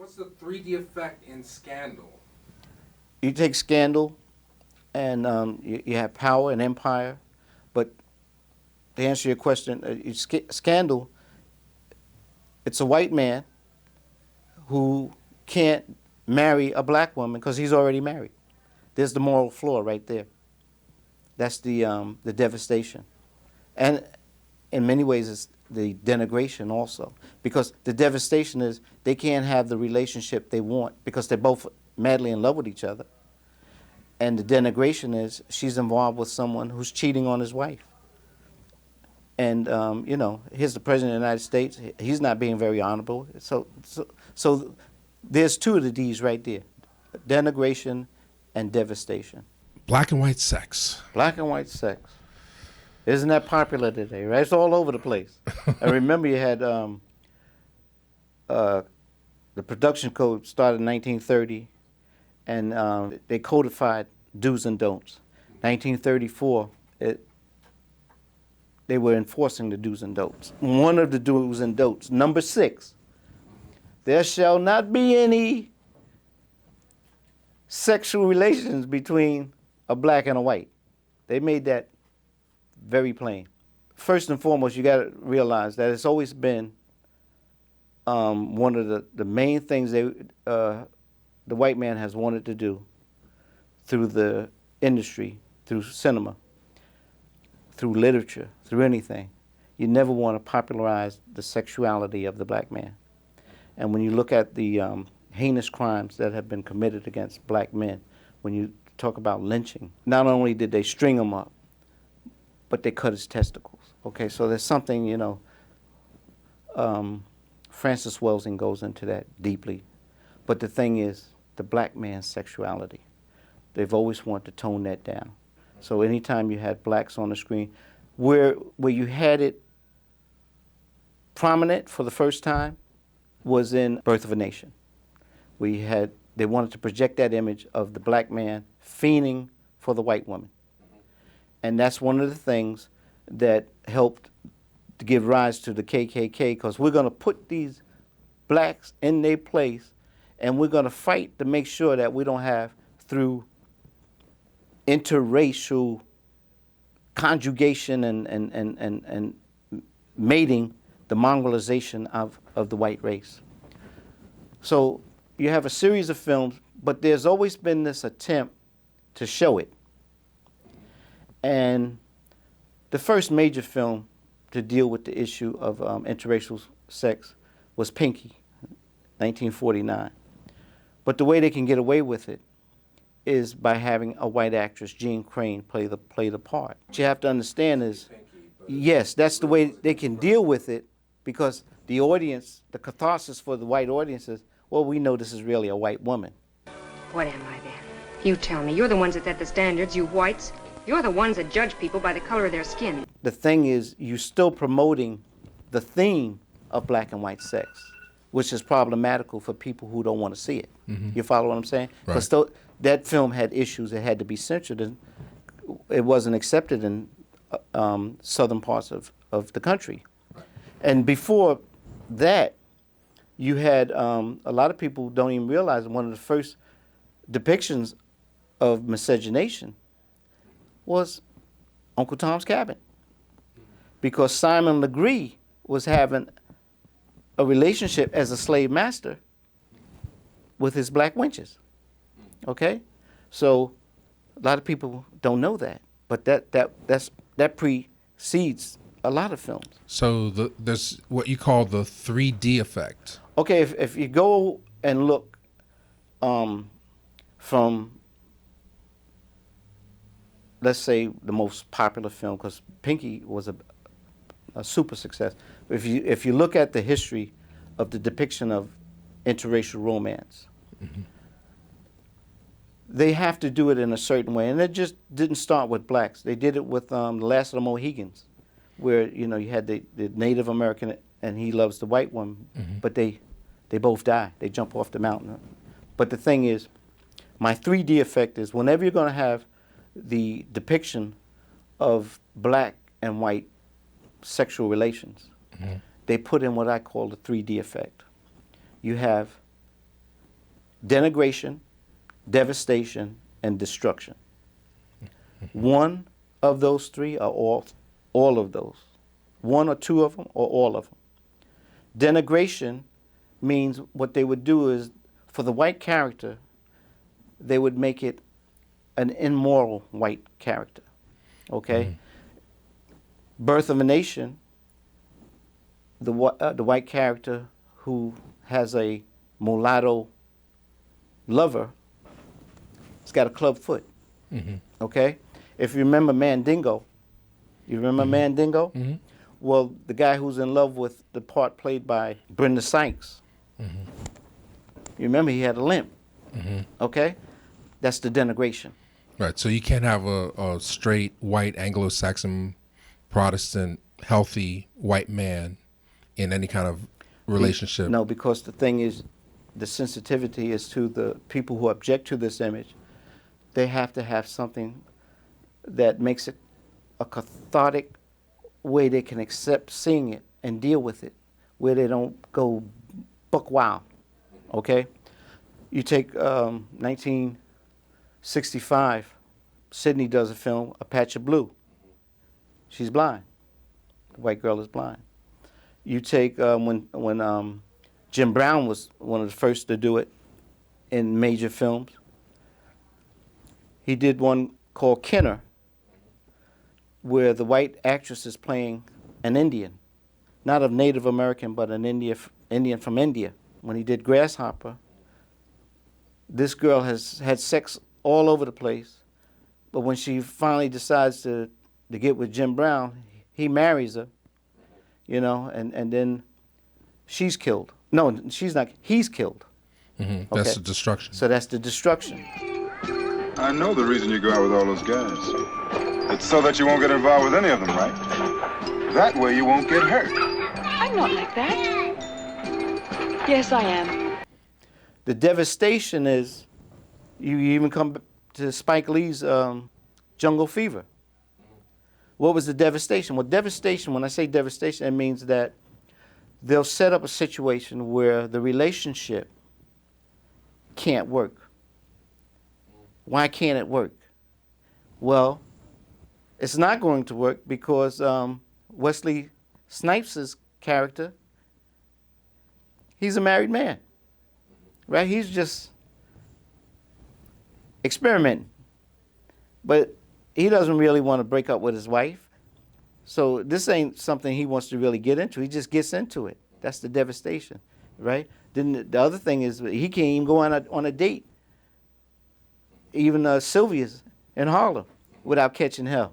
What's the 3D effect in Scandal? You take Scandal, and you have Power and Empire, but to answer your question, Scandal, it's a white man who can't marry a black woman because he's already married. There's the moral flaw right there. That's the devastation. And in many ways, it's the denigration also. Because the devastation is they can't have the relationship they want because they're both madly in love with each other. And the denigration is she's involved with someone who's cheating on his wife. And, here's the President of the United States. He's not being very honorable. So there's two of the D's right there, denigration and devastation. Black and white sex. Black and white sex. Isn't that popular today, right? It's all over the place. I remember you had the production code started in 1930, and they codified do's and don'ts. 1934, they were enforcing the do's and don'ts. One of the do's and don'ts, number 6, there shall not be any sexual relations between a black and a white. They made that very plain. First and foremost, you got to realize that it's always been one of the main things the white man has wanted to do through the industry, through cinema, through literature, through anything. You never want to popularize the sexuality of the black man. And when you look at the heinous crimes that have been committed against black men, when you talk about lynching, not only did they string him up, but they cut his testicles. Okay, so there's something, Francis Welsing goes into that deeply. But the thing is, the black man's sexuality, they've always wanted to tone that down. So anytime you had blacks on the screen, where you had it prominent for the first time was in Birth of a Nation. They wanted to project that image of the black man fiending for the white woman. And that's one of the things that helped to give rise to the KKK, because we're going to put these blacks in their place, and we're going to fight to make sure that we don't have, through interracial conjugation and mating, the mongrelization of the white race. So you have a series of films, but there's always been this attempt to show it. And the first major film to deal with the issue of interracial sex was Pinky, 1949. But the way they can get away with it is by having a white actress, Jean Crane, play the part. What you have to understand is, yes, that's the way they can deal with it, because the audience, the catharsis for the white audience is, well, we know this is really a white woman. What am I then? You tell me. You're the ones that set the standards, you whites. You're the ones that judge people by the color of their skin. The thing is, you're still promoting the theme of black and white sex, which is problematical for people who don't want to see it. Mm-hmm. You follow what I'm saying? Because that film had issues that had to be censored, and it wasn't accepted in southern parts of the country. Right. And before that, you had a lot of people don't even realize one of the first depictions of miscegenation was Uncle Tom's Cabin, because Simon Legree was having a relationship as a slave master with his black wenches. Okay, so a lot of people don't know that, but that precedes a lot of films. So there's what you call the 3D effect. Okay, if you go and look from, let's say, the most popular film, because Pinky was a super success. If you look at the history of the depiction of interracial romance, mm-hmm. they have to do it in a certain way, and it just didn't start with blacks. They did it with The Last of the Mohegans, where you had the Native American and he loves the white woman, mm-hmm. but they both die. They jump off the mountain. But the thing is, my 3D effect is whenever you're going to have the depiction of black and white sexual relations, mm-hmm. they put in what I call the 3D effect. You have denigration, devastation, and destruction. One of those three or all of those. One or two of them or all of them. Denigration means what they would do is, for the white character, they would make it an immoral white character. Okay? Birth of a Nation, the white character who has a mulatto lover, has got a club foot. Okay? If you remember Mandingo, you remember Mandingo? Well, the guy who's in love with the part played by Brenda Sykes, you remember he had a limp. Okay? That's the denigration. Right. So you can't have a straight white Anglo-Saxon Protestant healthy white man in any kind of relationship. No, because the thing is, the sensitivity is to the people who object to this image. They have to have something that makes it a cathartic way they can accept seeing it and deal with it, where they don't go buck wild. Okay? You take 1965, Sydney does a film, A Patch of Blue. She's blind. The white girl is blind. You take when Jim Brown was one of the first to do it in major films. He did one called Kenner, where the white actress is playing an Indian, not a Native American, but an Indian from India. When he did Grasshopper, this girl has had sex all over the place, but when she finally decides to get with Jim Brown, he marries her, you know, and then she's killed. No, she's not. He's killed. That's the destruction. So that's the destruction. I know the reason you go out with all those guys. It's so that you won't get involved with any of them, right? That way you won't get hurt. I'm not like that. Yes, I am. The devastation is, you even come to Spike Lee's Jungle Fever. What was the devastation? Well, devastation, when I say devastation, it means that they'll set up a situation where the relationship can't work. Why can't it work? Well, it's not going to work because Wesley Snipes' character, he's a married man, right? He's just experimenting. But he doesn't really want to break up with his wife. So this ain't something he wants to really get into. He just gets into it. That's the devastation, right? Then the other thing is he can't even go on a date, even Sylvia's in Harlem, without catching hell,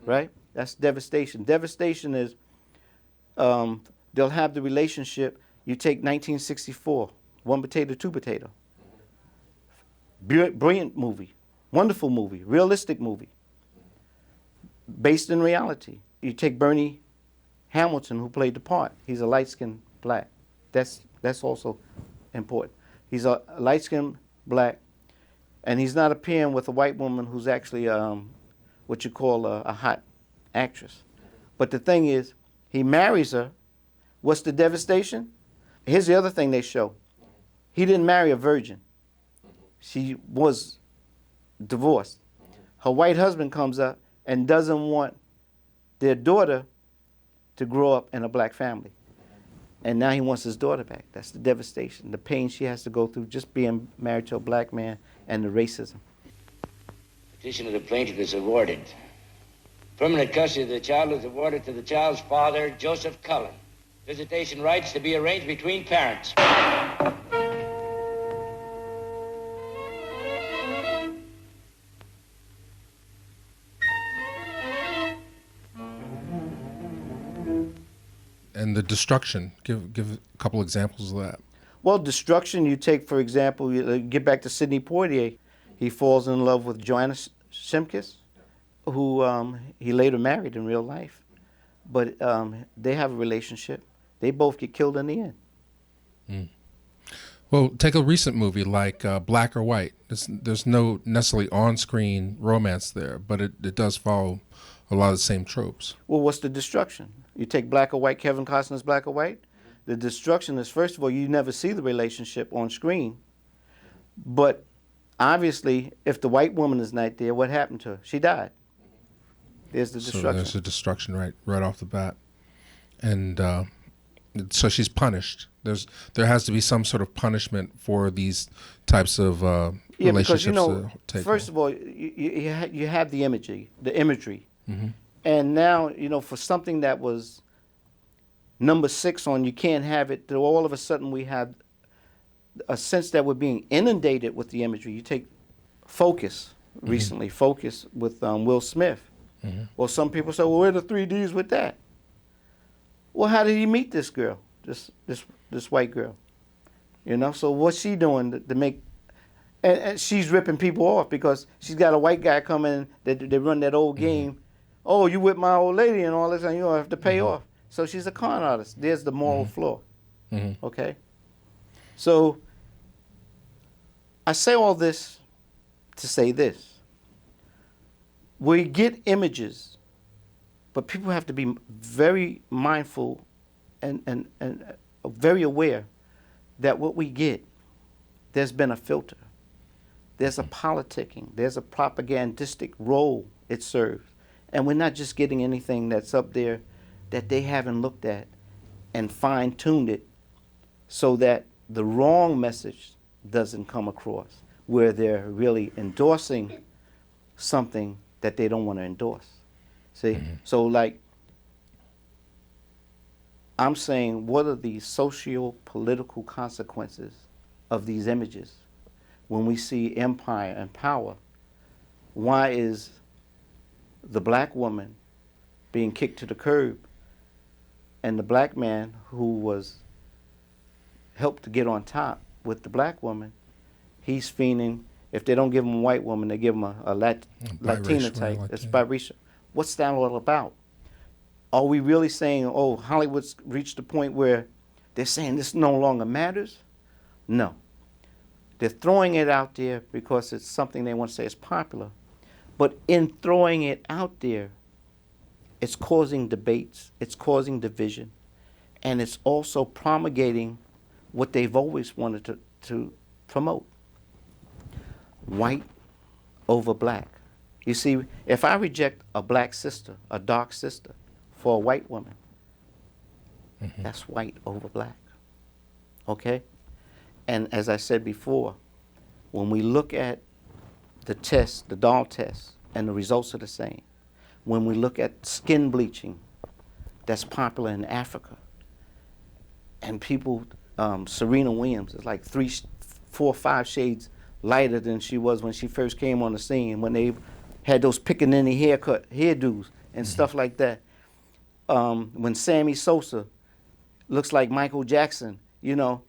right? That's devastation. Devastation is they'll have the relationship. You take 1964, One Potato, Two Potato. Brilliant movie, wonderful movie, realistic movie, based in reality. You take Bernie Hamilton, who played the part. He's a light-skinned black. That's also important. He's a light-skinned black, and he's not appearing with a white woman who's actually what you call a hot actress. But the thing is, he marries her. What's the devastation? Here's the other thing they show. He didn't marry a virgin. She was divorced. Her white husband comes up and doesn't want their daughter to grow up in a black family. And now he wants his daughter back. That's the devastation, the pain she has to go through just being married to a black man, and the racism. Petition of the plaintiff is awarded. Permanent custody of the child is awarded to the child's father, Joseph Cullen. Visitation rights to be arranged between parents. And the destruction, give a couple examples of that. Well, destruction, you take, for example, you get back to Sidney Poitier. He falls in love with Joanna Shimkus, who he later married in real life. But they have a relationship. They both get killed in the end. Well, take a recent movie like Black or White. There's no necessarily on-screen romance there, but it does follow a lot of the same tropes. Well, what's the destruction? You take Black or White, Kevin Costner's Black or White. The destruction is, first of all, you never see the relationship on screen. But obviously, if the white woman is not there, what happened to her? She died. There's the So destruction. there's a destruction right off the bat, and so she's punished. There has to be some sort of punishment for these types of Yeah, relationships. because you know, to take first of all, you have the imagery, and now you know for something that was number 6 on you can't have it. All of a sudden we have a sense that we're being inundated with the imagery. You take Focus recently, Focus with Will Smith. Well, some people say, well, where are the 3Ds with that? Well, how did he meet this girl, this white girl? You know, so what's she doing to make? And she's ripping people off because she's got a white guy coming that they run that old game. Oh, you with my old lady and all this, and you don't have to pay off. So she's a con artist. There's the moral flaw. Okay? So I say all this to say this. We get images, but people have to be very mindful and very aware that what we get, there's been a filter. There's a politicking. There's a propagandistic role it serves. And we're not just getting anything that's up there that they haven't looked at and fine-tuned it so that the wrong message doesn't come across, where they're really endorsing something that they don't want to endorse. See? So like, I'm saying, what are the socio-political consequences of these images? When we see empire and power, why is the black woman being kicked to the curb and the black man who was helped to get on top with the black woman, he's fiending, if they don't give him a white woman, they give him a Latina type. It's biracial. What's that all about? Are we really saying, oh, Hollywood's reached the point where they're saying this no longer matters? No. They're throwing it out there because it's something they want to say is popular. But in throwing it out there, it's causing debates, it's causing division, and it's also promulgating what they've always wanted to promote. White over black. You see, if I reject a black sister, a dark sister, for a white woman, that's white over black. Okay? And as I said before, when we look at the test, the doll test, and the results are the same, when we look at skin bleaching that's popular in Africa, and people, Serena Williams is like 3, 4, 5 shades lighter than she was when she first came on the scene, when they had those pickaninny hairdos and stuff like that. When Sammy Sosa looks like Michael Jackson, you know,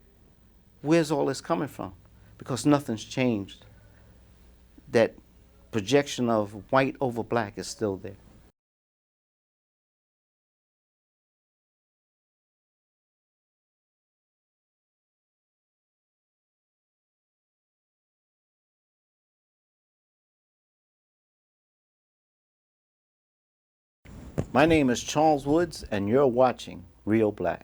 where's all this coming from? Because nothing's changed. That projection of white over black is still there. My name is Charles Woods, and you're watching Reelblack.